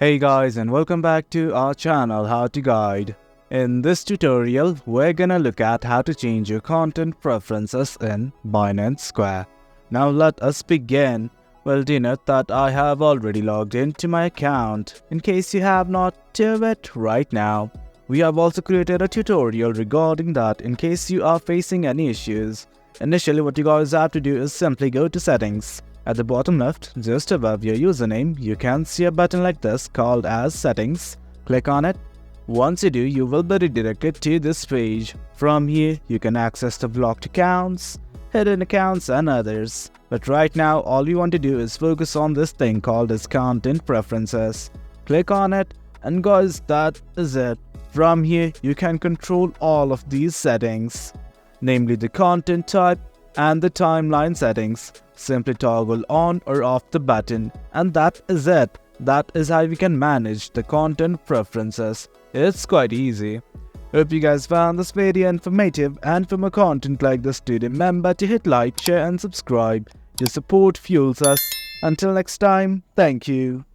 Hey guys, and welcome back to our channel How to Guide. In this tutorial, we're gonna look at how to change your content preferences in Binance Square. Now let us begin. Well, do note that I have already logged into my account. In case you have not, do it right now. We have also created a tutorial regarding that in case you are facing any issues. Initially, what you guys have to do is simply go to settings. At the bottom left, just above your username, you can see a button like this called as Settings. Click on it. Once you do, you will be redirected to this page. From here, you can access the blocked accounts, hidden accounts and others. But right now, all you want to do is focus on this thing called as Content Preferences. Click on it, and guys, that is it. From here, you can control all of these settings, namely the content type and the timeline settings. Simply toggle on or off the button, and that is it. That is how we can manage the content preferences. It's quite easy. Hope you guys found this video informative, and for more content like this, do remember to hit like, share and subscribe. Your support fuels us. Until next time, thank you.